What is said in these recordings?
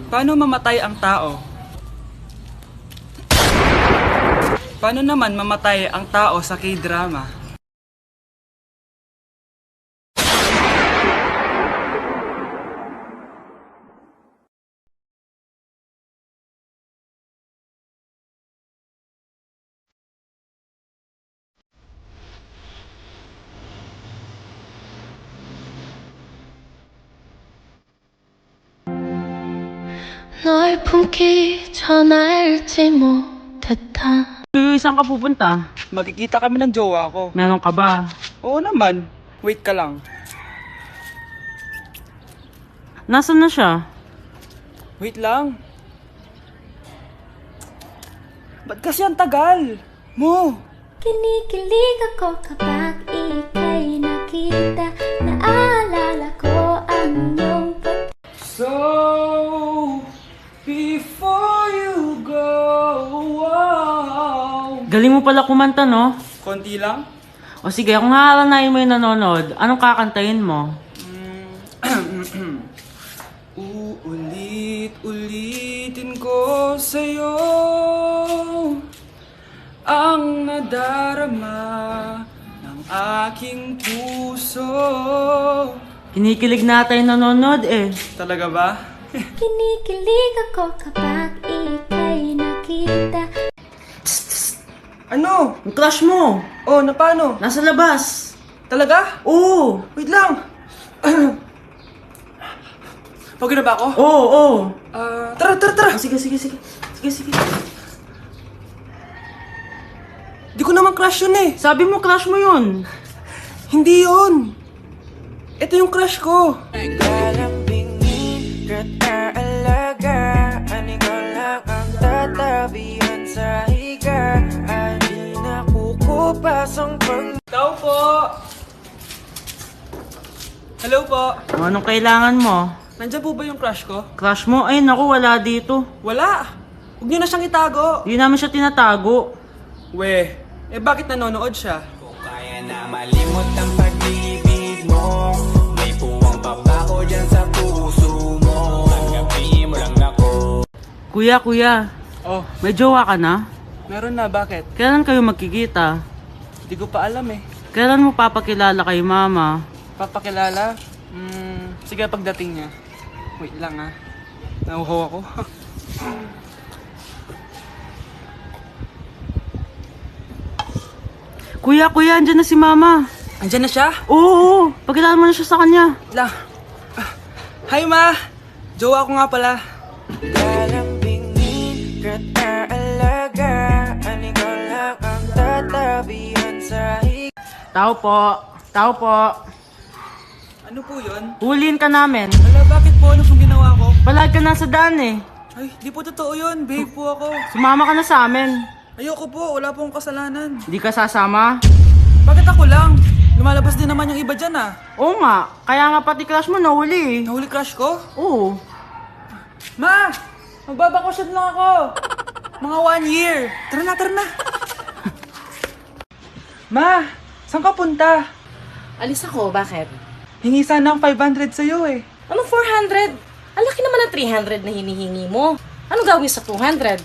Paano mamatay ang tao? Paano naman mamatay ang tao sa K-drama? 널 품기 전 알지 못했다. Saan ka pupunta? Magkikita kami ng jowa ko. Meron ka ba? Oo naman. Wait ka lang. Nasaan na siya? Wait lang. Ba't kasi ang tagal? Mo! Kinikilig ako kapag ika'y nakita. Naalala ko ang iyong So, before you go, wow. Galing mo pala kumanta, no? Konti lang? O sige, kung haharanayin mo yung nanonood, anong kakantahin mo? Uulit-ulitin ko sa'yo ang nadarama ng aking puso. Kinikilig na tayo nanonood eh. Talaga ba? Kinikilig ako kapag ika'y nakita. Ano? Yung crush mo, Oh, na paano? nasa labas. Talaga? Oo. Wait lang! Pagod na ba ako? Oo, oo. Tara, tara, tara! Sige, sige, sige. Sige, sige. Di ko naman crush yun eh. Sabi mo crush mo yun. Hindi yun. Ito yung crush ko. Galambingin ka't aalagaan. Ikaw lang ang tatabihan sa higa. Ay di nakukupas ang Tao po! Hello po. Anong kailangan mo? Nandiyan po ba yung crush ko? Crush mo? Ay, naku, wala dito. Wala. Huwag niyo na siyang itago. Hindi namin siya tinatago. We, bakit nanonood siya? kaya na malimot ang pag-ibig mo. May puwang pabaho dyan sa puso mo. Tanggapin mo lang ako. Kuya, kuya, Oh, may jowa ka na? meron na. Bakit? Kailan kayo magkikita? Hindi ko pa alam eh. Kailan mo papakilala kay mama? Papakilala? Sige pagdating niya. Wait lang ah. Nauhaw ako. Kuya, kuya, andyan na si mama. Andiyan na siya? Oo, pakilala mo na siya sa kanya. Wait lang. Hi ma! Jowa ko nga pala. Galambingin ka't aalagaan. Ikaw lang ang tatabihan sa higa. Tao po, tao po. Ano po yun? Huliin ka namin. Wala, bakit po? Ano pong ginawa ko? Palag ka na sa daan eh. Ay, di po totoo yun. Babe po ako. Sumama ka na sa amin. Ayoko po. Wala pong kasalanan. Di ka sasama? Bakit ako lang? Lumalabas din naman yung iba dyan ah. Oo nga, kaya nga pati crush mo nahuli eh. Nahuli crush ko? Oo. Ma! Magbabakasyon lang ako. Mga 1 year. Tara na, tara na. Ma! Saan ka punta? Alis ako, bakit? Hingi sana ang 500 sa'yo eh. Ano 400? Ang laki naman ng 300 na hinihingi mo. Ano gawin sa 200?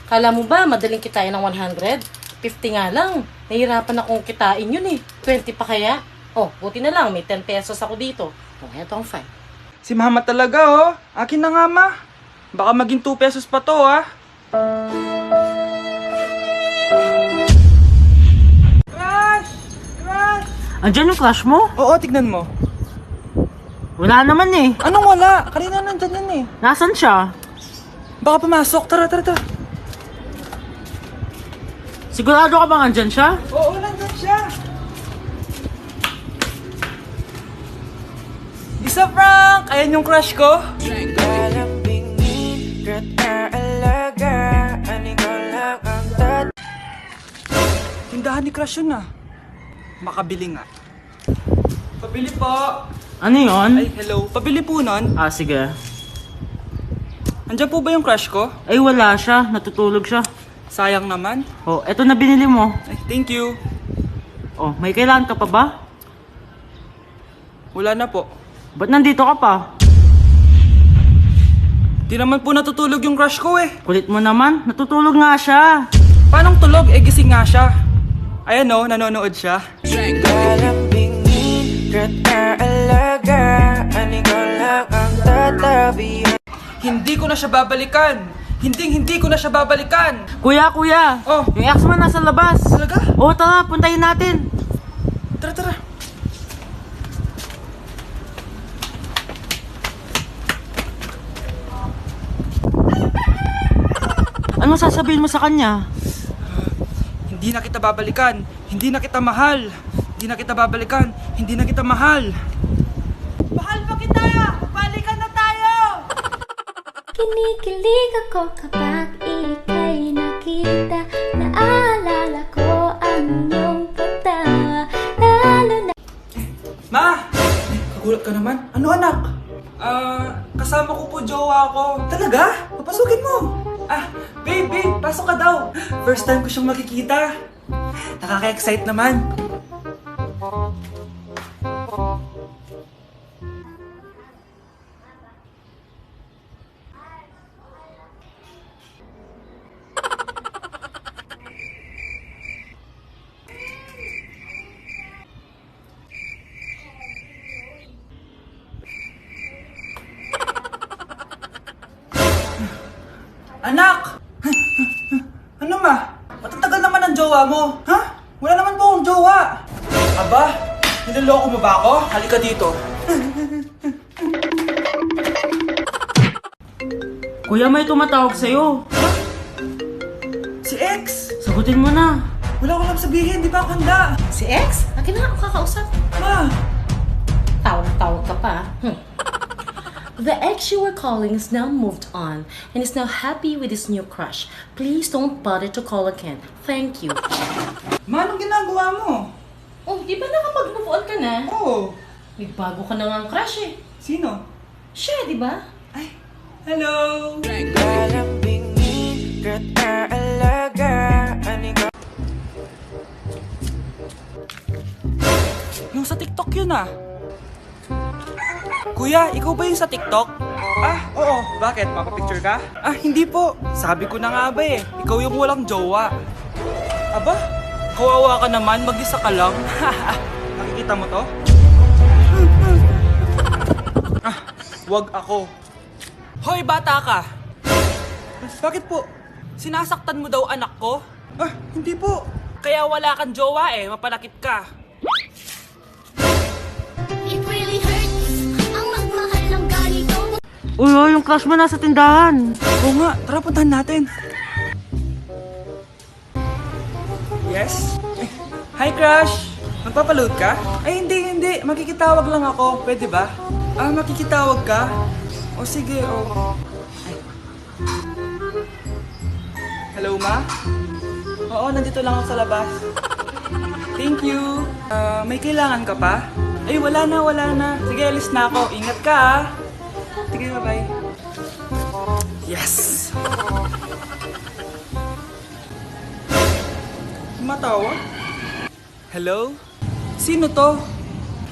Kala mo ba madaling kitain ng 100? 50 nga lang. Nahihirapan akong kitain yun eh. 20 pa kaya? Oh, buti na lang. May 10 pesos ako dito. Oh, eto ang 5. Si mama talaga oh. Akin na nga ma. Baka maging 2 pesos pa to ah. Crush! Crush! Andyan yung crush mo? Oo, tignan mo. Wala naman eh. Anong wala? Kanina nandyan yan eh. Nasaan siya? Baka pumasok. Tara, tara, tara. Sigurado ka bang andyan siya? Oo, nandyan siya. Isa Frank! Ayan yung crush ko. Galambingin ka't aalagaan. Ikaw lang ang Tindahan ni crush yun ah. Makabili nga. Pabili po. Ano yon? Ay, hello. Pabili po nun. Ah, sige. Andyan po ba yung crush ko? Ay, wala siya. Natutulog siya. Sayang naman. Oh, eto na binili mo. Ay, thank you. Oh, may kailangan ka pa ba? Wala na po. Ba't nandito ka pa? Di naman po natutulog yung crush ko eh. Kulit mo naman, natutulog nga siya. Paanong tulog? Gising nga siya. Ayan o, nanonood siya. Lalambingin kita alaga, ang ikaw lang ang tatabihan. Hindi ko na siya babalikan. Hindi ko na siya babalikan. Kuya! Oh. Yung ex mo nasa labas. Talaga? Oo, tara, puntayin natin. Tara. Ano sasabihin mo sa kanya? Hindi na kita babalikan. Hindi na kita mahal. Hindi na kita babalikan. Hindi na kita mahal. Mahal pa kita! Balikan na tayo! Kinikilig ako kapag ika'y nakita. Naalala ko ang iyong pagtawa. Lalo na Ma! Kagulat ka naman. Ano anak? Kasama ko po jowa ko. Talaga? Papasukin mo. Babe, pasok ka daw. First time ko siyang makikita. Nakaka-excite naman. Anak! Ano ma? Matatagal naman ang jowa mo. Ha? Wala naman po akong jowa. Aba, niloloko mo ba ako? Halika dito. Kuya, may tumatawag sa'yo. Si X! Sagutin mo na. Wala ko lang sabihin, di ba ako handa? Si X? Akin na nga ako kakausap. Ma! Tawag ka pa. The ex you were calling is now moved on and is now happy with his new crush. Please don't bother to call again. Thank you. Ma, anong ginagawa mo? Oh, di ba nakapag-move on ka na? Oh, May bago ka na nga ang crush eh. sino? Siya, di ba? Ay, hello! Lalambingin kita alaga, ang ikaw. Yung sa TikTok yun ah. Kuya, ikaw ba yung sa TikTok? Oo. Bakit? Papapicture ka? Hindi po. Sabi ko na nga ba eh. Ikaw yung walang jowa. Aba, kawawa ka naman. Mag-isa ka lang. Nakikita mo to? Wag ako. Hoy, bata ka! Bakit po? Sinasaktan mo daw anak ko? Hindi po. Kaya wala kang jowa eh. Mapanakit ka. It really hurts ang magmahal ng ganito. Uy, yung crush mo nasa tindahan. Oo nga, tara puntahan natin. Yes? Hi, crush! Magpapaload ka? Ay, hindi. Makikitawag lang ako. Pwede ba? Makikitawag ka? O sige, o. Ay. Hello, ma? Oo, nandito lang ako sa labas. Thank you. May kailangan ka pa? Ay, wala na. Sige, alis na ako. Ingat ka, ah. Sige, bye-bye. Yes! Matawa? Hello? Sino to?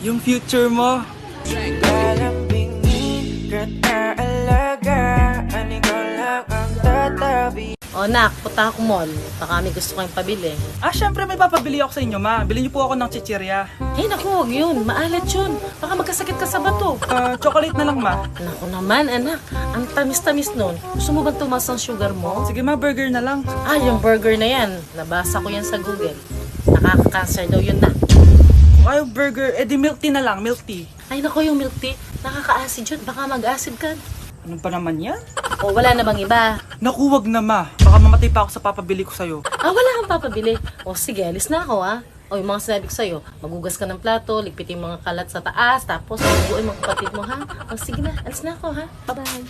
Yung future mo. Lalambingin kita alaga, ang ikaw lang ang tatabi. O nak, punta ako mall. Baka may gusto kayong pabili. Syempre may papabili ako sa inyo, ma. Bilhin niyo po ako ng chichirya. Eh naku, huwag yun. Maalat yun. Baka magkasakit ka sa bato. Chocolate na lang, ma. Naku naman, anak. Ang tamis-tamis nun. Gusto mo bang tumas ang sugar mo? Sige, ma, burger na lang. Yung burger na yan. Nabasa ko yan sa Google. Nakaka-cancer daw yun na. Ay, burger. Di milk tea na lang, milk tea. Ay naku, yung milk tea. Nakaka-acid yun. Baka mag-acid ka. Ano pa naman yan? O wala na bang iba? Naku, wag na, ma. Baka mamatay pa ako sa papabili ko sa'yo. Wala kang papabili. O sige, alis na ako ha. O yung mga sinabi ko sa'yo, magugas ka ng plato, ligpitin yung mga kalat sa taas, tapos maguguin mga kapatid mo ha. O sige na, alis na ako ha. Bye-bye.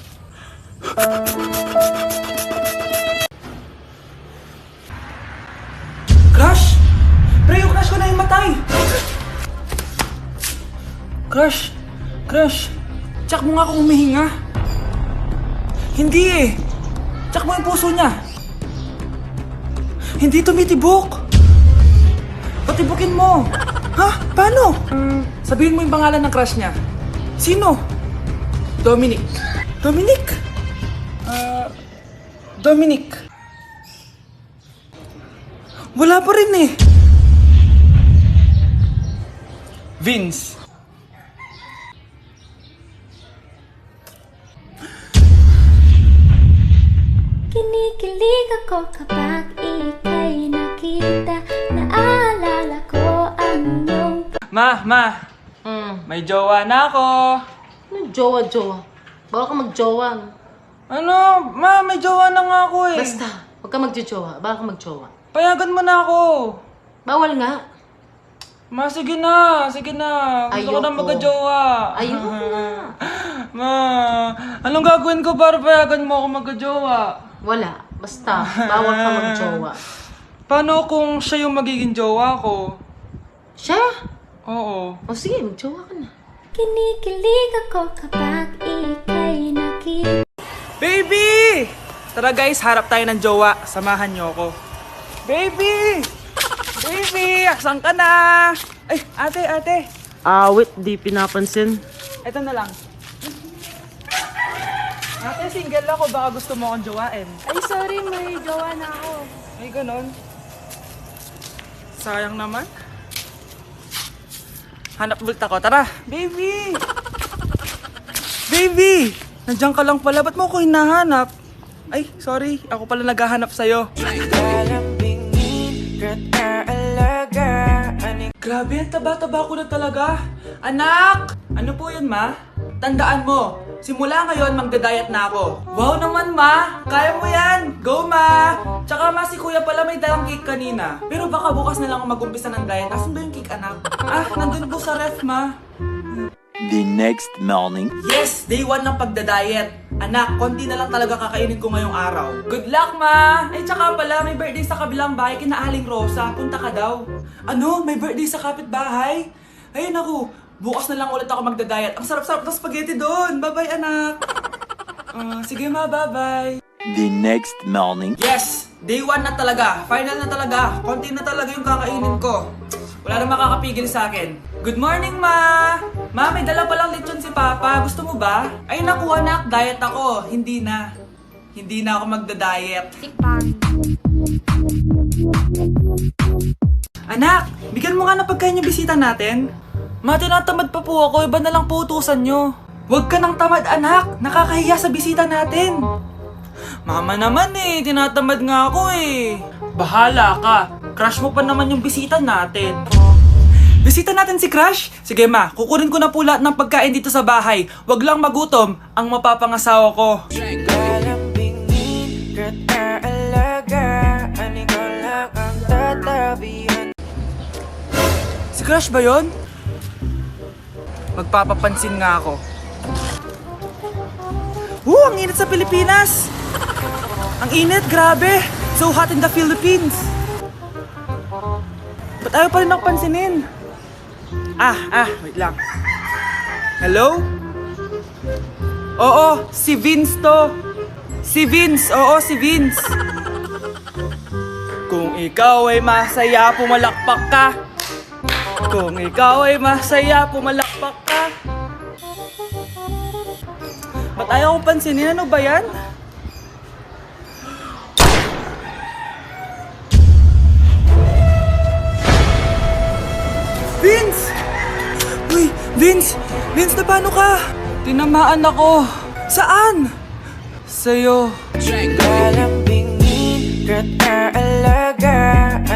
Crush! Pre, yung crush ko na yung matay! Crush! Tsak mo nga kung humihinga. Hindi eh! Tsak mo yung puso niya. Hindi tumitibok. Patibukin mo. Ha? Paano? Sabihin mo yung pangalan ng crush niya. Sino? Dominic. Dominic. Wala pa rin eh. Vince. Kinikilig ako kapag ika'y nakita. Naalala ko ang iyong Ma, may jowa na ako. Ano jowa-jowa? Bawal ka magjowa. No? Ano? Ma, may jowa na nga ako eh. Basta, huwag ka magjowa. Bawal ka magjowa. Payagan mo na ako. Bawal nga. Ma, sige na. Gusto ko na Ayoko. magka-jowa. Ayoko na. Ma, anong gagawin ko para payagan mo ako magka-jowa? Wala. Basta, bawal ka magjowa. Paano kung siya yung magiging jowa ko? Siya? Oo. O sige, magjowa ka na. Kinikilig ako kapag ika'y nakita. Baby! Tara guys, harap tayo ng jowa. Samahan niyo ako. Baby! Baby! Asan ka na? Ay, ate. Awit, di pinapansin. Ito na lang. Ate, single ako. Baka gusto mo akong jowain. Ay, sorry, may jowa na ako. Ay, ganon. Sayang naman. Hanap ulit ako. Tara! Baby! Baby! Nandiyan ka lang pala. Ba't mo ako hinahanap? Ay, sorry. Ako pala naghahanap sa'yo. Lalambingin, alaga. Grabe, ang taba-taba ko na talaga. Anak! Ano po yun, ma? Tandaan mo, simula ngayon magda-diet na ako. Wow naman, ma! Kaya mo yan! Go, ma! Tsaka ma, si kuya pala may dalang cake kanina. Pero baka bukas na lang ako mag-umpisa ng diet. Asan ba yung cake, anak? Nandun po sa ref, ma. The next morning. Yes! Day 1 ng pagda-diet. Anak, konti na lang talaga kakainin ko ngayong araw. Good luck, ma! Ay, tsaka pala, may birthday sa kabilang bahay kina Aling Rosa. Punta ka daw. Ano? May birthday sa kapitbahay? Ayun ako, bukas na lang ulit ako magda-diet. Ang sarap-sarap ng spaghetti doon. Bye-bye, anak. Sige, ma, bye-bye. The next morning. Yes! Day 1 na talaga. Final na talaga. Konti na talaga yung kakainin ko. Wala na makakapigil sa akin. Good morning, ma! Ma, may dala palang lechon si Papa. Gusto mo ba? Ay, naku, anak. Diet ako. Hindi na. Hindi na ako magda-diet. Anak, bigyan mo nga ng pagkain yung bisita natin. Ma, tinatamad pa po ako. Iba na lang po utusan nyo. Huwag ka nang tamad, anak. Nakakahiya sa bisita natin. Mama naman eh, tinatamad nga ako eh. Bahala ka. Crush mo pa naman yung bisita natin. Bisita natin si Crush? Sige ma, kukunin ko na po lahat ng pagkain dito sa bahay. Wag lang magutom ang mapapangasawa ko. Lalambingin, alaga. Ikaw lang ang tatabihan. Si Crush ba yun? Magpapapansin nga ako. Ang init sa Pilipinas! Ang init, grabe! So hot in the Philippines! Ba't ayaw pa rin ako pansinin? Wait lang. Hello? Oo, si Vince to. Si Vince, oo, si Vince. Kung ikaw ay masaya, pumalakpak ka. Kung ikaw ay masaya, pumalakpak ka. Ba't ayaw ko pansinin? Ano ba yan? Vince! Uy, Vince! Vince, na paano ka? Tinamaan ako. Saan? Sa'yo. Lalambingin, alaga.